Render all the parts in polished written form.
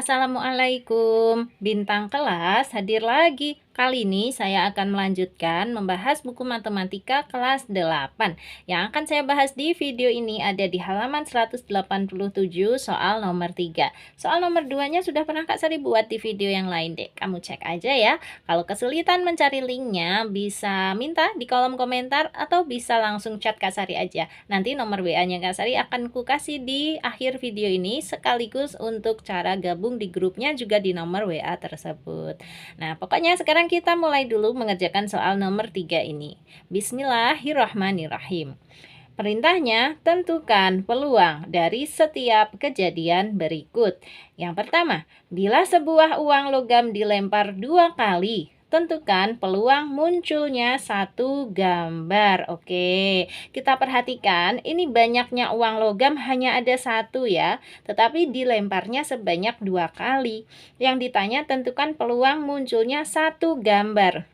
Assalamualaikum, bintang kelas hadir lagi. Kali ini saya akan melanjutkan membahas buku matematika kelas 8. Yang akan saya bahas di video ini ada di halaman 187 soal nomor 3. Soal nomor 2-nya sudah pernah Kak Sari buat di video yang lain deh. Kamu cek aja ya. Kalau kesulitan mencari linknya bisa minta di kolom komentar atau bisa langsung chat Kak Sari aja. Nanti nomor WA-nya Kak Sari akan ku kasih di akhir video ini sekaligus untuk cara gabung di grupnya juga di nomor WA tersebut. Nah, pokoknya sekarang kita mulai dulu mengerjakan soal nomor 3 ini. Bismillahirrahmanirrahim. Perintahnya, tentukan peluang dari setiap kejadian berikut. Yang pertama, bila sebuah uang logam dilempar 2 kali, tentukan peluang munculnya satu gambar. Oke, kita perhatikan ini banyaknya uang logam hanya ada satu ya, tetapi dilemparnya sebanyak 2 kali. Yang ditanya tentukan peluang munculnya satu gambar.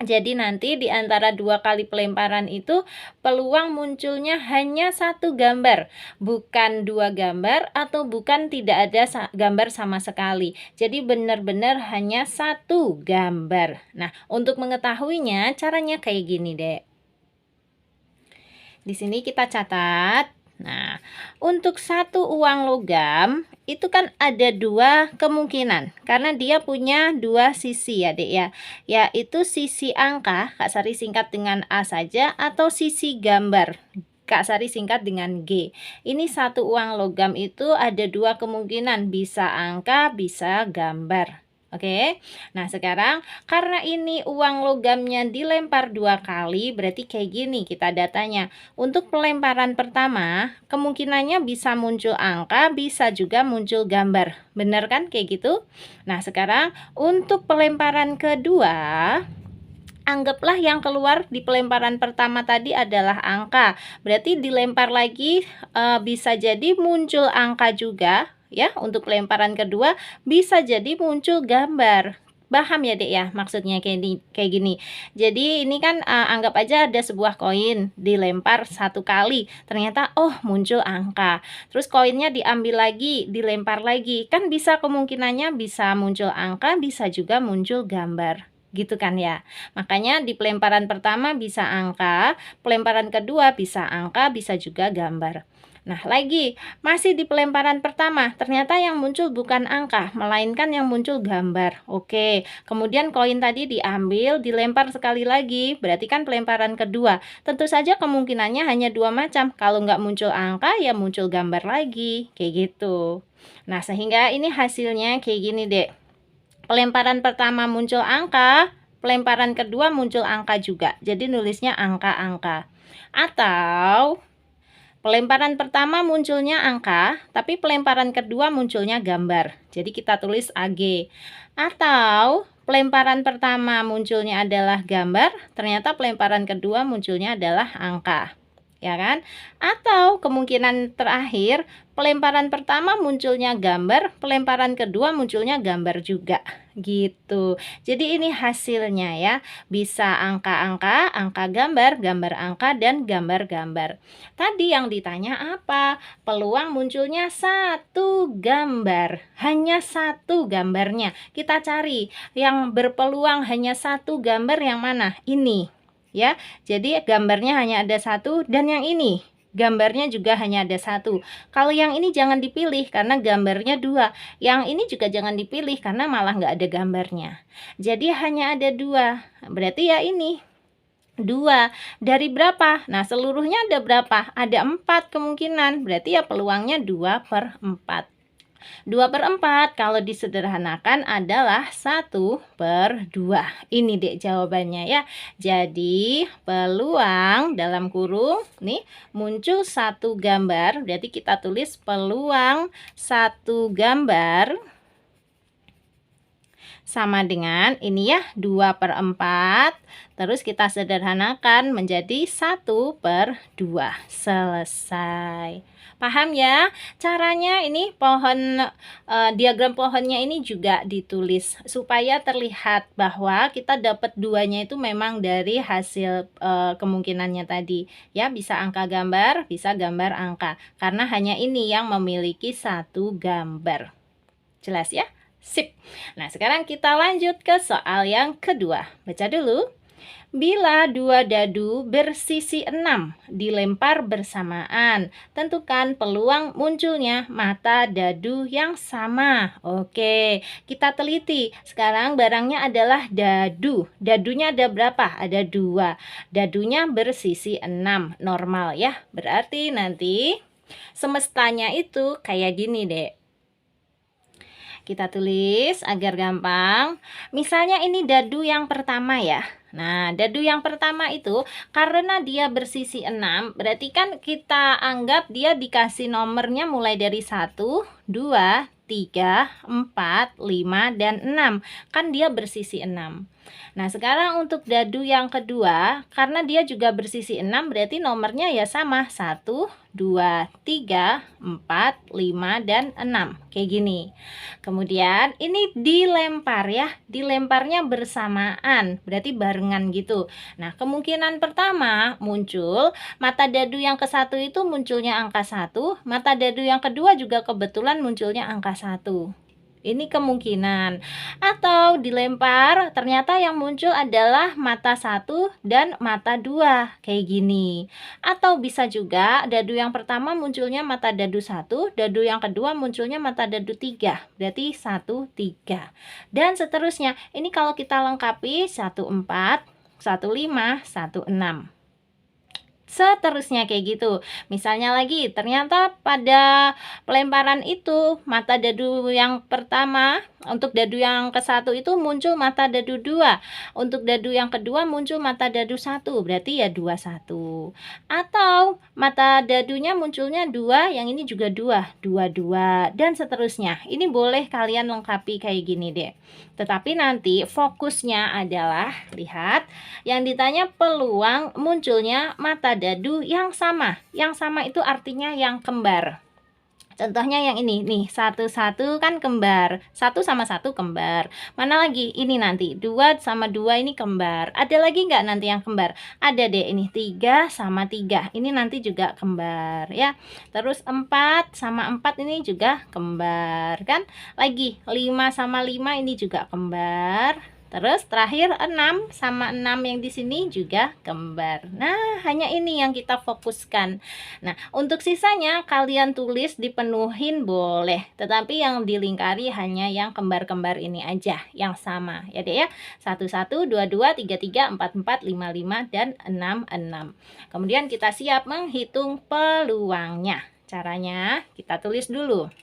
Jadi nanti di antara 2 kali pelemparan itu peluang munculnya hanya satu gambar, bukan 2 gambar atau bukan tidak ada gambar sama sekali. Jadi benar-benar hanya satu gambar. Nah, untuk mengetahuinya caranya kayak gini deh. Di sini kita catat. Nah, untuk satu uang logam itu kan ada 2 kemungkinan karena dia punya 2 sisi ya Dek ya, yaitu sisi angka, Kak Sari singkat dengan A saja, atau sisi gambar, Kak Sari singkat dengan G. Ini satu uang logam itu ada 2 kemungkinan, bisa angka, bisa gambar. Oke, nah sekarang karena ini uang logamnya dilempar 2 kali, berarti kayak gini kita datanya. Untuk pelemparan pertama, kemungkinannya bisa muncul angka, bisa juga muncul gambar. Benar kan kayak gitu? Nah sekarang untuk pelemparan kedua, anggaplah yang keluar di pelemparan pertama tadi adalah angka. Berarti dilempar lagi bisa jadi muncul angka juga. Ya, untuk pelemparan kedua bisa jadi muncul gambar. Paham ya Dek ya maksudnya kayak gini. Jadi ini kan anggap aja ada sebuah koin dilempar 1 kali, ternyata oh muncul angka. Terus koinnya diambil lagi, dilempar lagi. Kan bisa kemungkinannya bisa muncul angka, bisa juga muncul gambar. Gitu kan ya. Makanya di pelemparan pertama bisa angka, pelemparan kedua bisa angka, bisa juga gambar. Nah, lagi masih di pelemparan pertama, ternyata yang muncul bukan angka, melainkan yang muncul gambar. Oke, kemudian koin tadi diambil, dilempar sekali lagi, berarti kan pelemparan kedua. Tentu saja kemungkinannya hanya 2 macam, kalau nggak muncul angka, ya muncul gambar lagi, kayak gitu. Nah, sehingga ini hasilnya kayak gini, Dek. Pelemparan pertama muncul angka, pelemparan kedua muncul angka juga, jadi nulisnya angka-angka. Atau pelemparan pertama munculnya angka, tapi pelemparan kedua munculnya gambar. Jadi kita tulis AG. Atau pelemparan pertama munculnya adalah gambar, ternyata pelemparan kedua munculnya adalah angka. Ya kan? Atau kemungkinan terakhir, pelemparan pertama munculnya gambar, pelemparan kedua munculnya gambar juga. Gitu. Jadi ini hasilnya ya. Bisa angka-angka, angka gambar, gambar angka, dan gambar-gambar. Tadi yang ditanya apa? Peluang munculnya satu gambar. Hanya satu gambarnya. Kita cari yang berpeluang hanya satu gambar yang mana? Ini. Ya, jadi gambarnya hanya ada satu dan yang ini gambarnya juga hanya ada satu. Kalau yang ini jangan dipilih karena gambarnya 2. Yang ini juga jangan dipilih karena malah nggak ada gambarnya. Jadi hanya ada 2. Berarti ya ini 2. Dari berapa? Nah, seluruhnya ada berapa? Ada 4 kemungkinan. Berarti ya peluangnya 2/4. 2/4 kalau disederhanakan adalah 1/2. Ini Dek jawabannya ya. Jadi peluang dalam kurung nih muncul satu gambar. Berarti kita tulis peluang satu gambar sama dengan ini ya 2/4. Terus kita sederhanakan menjadi 1/2. Selesai. Paham ya? Caranya ini diagram pohonnya ini juga ditulis supaya terlihat bahwa kita dapat 2-nya itu memang dari hasil kemungkinannya tadi. Ya, bisa angka gambar, bisa gambar angka. Karena hanya ini yang memiliki satu gambar. Jelas ya? Sip. Nah, sekarang kita lanjut ke soal yang kedua. Baca dulu. Bila dua dadu bersisi 6 dilempar bersamaan, tentukan peluang munculnya mata dadu yang sama. Oke, kita teliti. Sekarang barangnya adalah dadu. Dadunya ada berapa? Ada 2. Dadunya bersisi 6, normal ya. Berarti nanti semestanya itu kayak gini, Dek. Kita tulis agar gampang. Misalnya ini dadu yang pertama ya. Nah, dadu yang pertama itu karena dia bersisi 6, berarti kan kita anggap dia dikasih nomornya mulai dari 1, 2, 3, 4, 5, dan 6. Kan dia bersisi 6. Nah, sekarang untuk dadu yang kedua, karena dia juga bersisi 6, berarti nomornya ya sama. 1, 2, 3, 4, 5, dan 6. Kayak gini. Kemudian ini dilempar ya. Dilemparnya bersamaan, berarti barengan gitu. Nah, kemungkinan pertama muncul mata dadu yang ke satu itu munculnya angka 1, mata dadu yang kedua juga kebetulan munculnya angka 1. Ini kemungkinan. Atau dilempar ternyata yang muncul adalah mata 1 dan mata 2. Kayak gini. Atau bisa juga dadu yang pertama munculnya mata dadu 1, dadu yang kedua munculnya mata dadu 3. Berarti 1, 3. Dan seterusnya. Ini kalau kita lengkapi 1, 4, 1, 5, 1, 6. Seterusnya kayak gitu. Misalnya lagi, ternyata pada pelemparan itu mata dadu yang pertama, untuk dadu yang ke satu itu muncul mata dadu 2. Untuk dadu yang kedua muncul mata dadu 1, berarti ya 2, 1. Atau mata dadunya munculnya 2, yang ini juga 2, 2, 2, dan seterusnya. Ini boleh kalian lengkapi kayak gini deh. Tetapi nanti fokusnya adalah, lihat, yang ditanya peluang munculnya mata dadu yang sama. Yang sama itu artinya yang kembar. Contohnya yang ini nih, 1, 1 kan kembar. 1 sama 1 kembar. Mana lagi? Ini nanti 2 sama 2 ini kembar. Ada lagi nggak nanti yang kembar? Ada deh, ini 3 sama 3. Ini nanti juga kembar ya. Terus 4 sama 4 ini juga kembar kan? Lagi 5 sama 5 ini juga kembar. Terus terakhir 6 sama 6 yang di sini juga kembar. Nah, hanya ini yang kita fokuskan. Nah, untuk sisanya kalian tulis dipenuhin boleh, tetapi yang dilingkari hanya yang kembar-kembar ini aja, yang sama. Ya deh ya. 1, 1, 2, 2, 3, 3, 4, 4, 5, 5, dan 6, 6. Kemudian kita siap menghitung peluangnya. Caranya kita tulis dulu.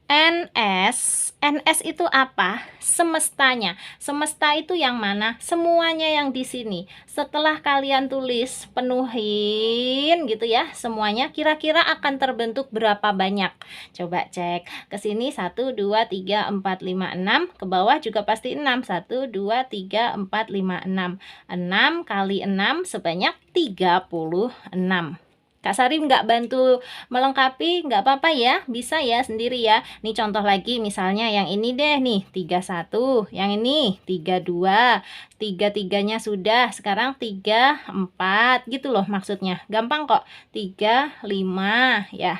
NS itu apa? Semestanya. Semesta itu yang mana? Semuanya yang di sini. Setelah kalian tulis, penuhin gitu ya, semuanya kira-kira akan terbentuk berapa banyak? Coba cek. Ke sini 1, 2, 3, 4, 5, 6. Ke bawah juga pasti 6. 1, 2, 3, 4, 5, 6. 6 kali 6 sebanyak 36. Kak Sari nggak bantu melengkapi, nggak apa-apa ya, bisa ya sendiri ya. Nih contoh lagi, misalnya yang ini deh nih, 31, yang ini 32, 3-3-nya sudah, sekarang 3, 4, gitu loh maksudnya. Gampang kok, 3, 5 ya.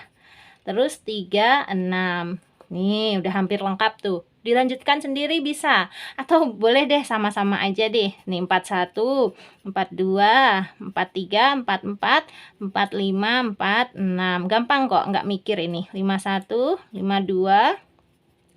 Terus 3, 6. Nih udah hampir lengkap tuh. Dilanjutkan sendiri bisa, atau boleh deh sama-sama aja deh. Nih 41, 42, 43, 44, 45, 46. Gampang kok, nggak mikir ini. 51, 52,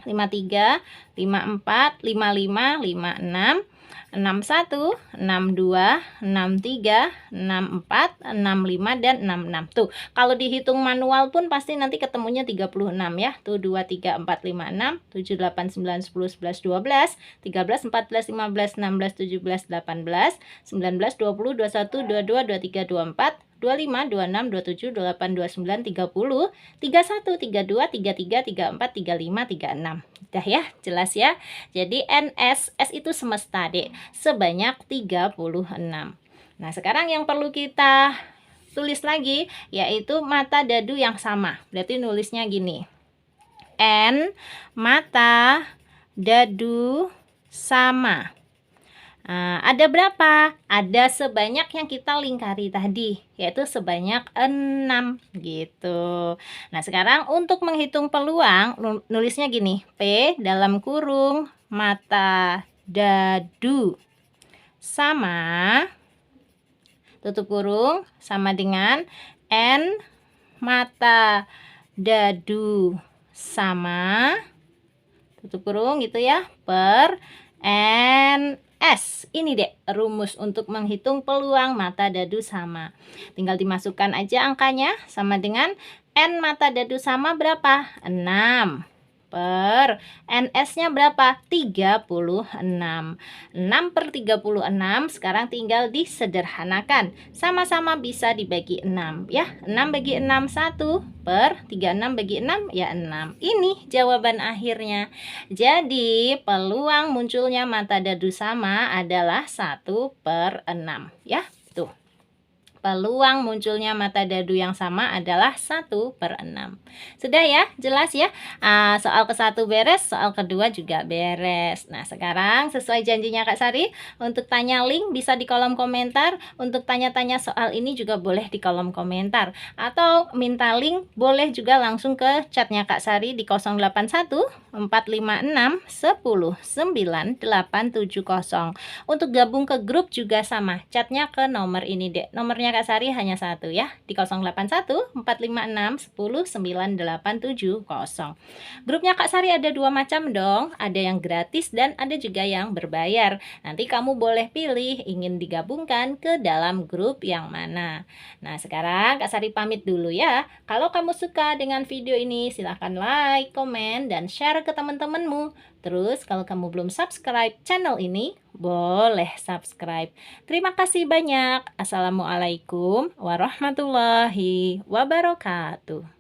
53, 54, 55, 56, 61, 62, 63, 64, 65, dan 66. Tuh, kalau dihitung manual pun pasti nanti ketemunya 36 ya. Tuh 2, 3, 4, 5, 6, 7, 8, 9, 10, 11, 12, 13, 14, 15, 16, 17, 18, 19, 20, 21, 22, 23, 24, 25, 26, 27, 28, 29, 30, 31, 32, 33, 34, 35, 36. Udah ya, jelas ya. Jadi NS, S itu semesta dek, sebanyak 36. Nah, sekarang yang perlu kita tulis lagi yaitu mata dadu yang sama. Berarti nulisnya gini. N mata dadu sama. Ada berapa? Ada sebanyak yang kita lingkari tadi, yaitu sebanyak 6 gitu. Nah, sekarang untuk menghitung peluang, nulisnya gini, P dalam kurung mata dadu sama, tutup kurung, sama dengan N mata dadu sama, tutup kurung gitu ya, per NS. Ini deh rumus untuk menghitung peluang mata dadu sama. Tinggal dimasukkan aja angkanya, sama dengan N mata dadu sama berapa? 6 per NS-nya berapa? 36. 6 per 36 sekarang tinggal disederhanakan. Sama-sama bisa dibagi 6 ya. 6 bagi 6 1 per 36 bagi 6 ya 6. Ini jawaban akhirnya. Jadi peluang munculnya mata dadu sama adalah 1 per 6 ya. Tuh. Peluang munculnya mata dadu yang sama adalah 1 per 6. Sudah ya? Jelas ya? Soal ke-1 beres, soal kedua juga beres. Nah, sekarang sesuai janjinya Kak Sari, untuk tanya link bisa di kolom komentar. Untuk tanya-tanya soal ini juga boleh di kolom komentar. Atau minta link boleh juga langsung ke chatnya Kak Sari di 081 456 10 9870. Untuk gabung ke grup juga sama, chatnya ke nomor ini deh. Nomornya Kak Sari hanya satu ya, di 081 456 10 9870. Grupnya Kak Sari ada 2 macam dong, ada yang gratis dan ada juga yang berbayar. Nanti kamu boleh pilih ingin digabungkan ke dalam grup yang mana. Nah, sekarang Kak Sari pamit dulu ya. Kalau kamu suka dengan video ini, silahkan like, komen, dan share ke teman-temanmu. Terus kalau kamu belum subscribe channel ini, boleh subscribe. Terima kasih banyak. Assalamualaikum warahmatullahi wabarakatuh.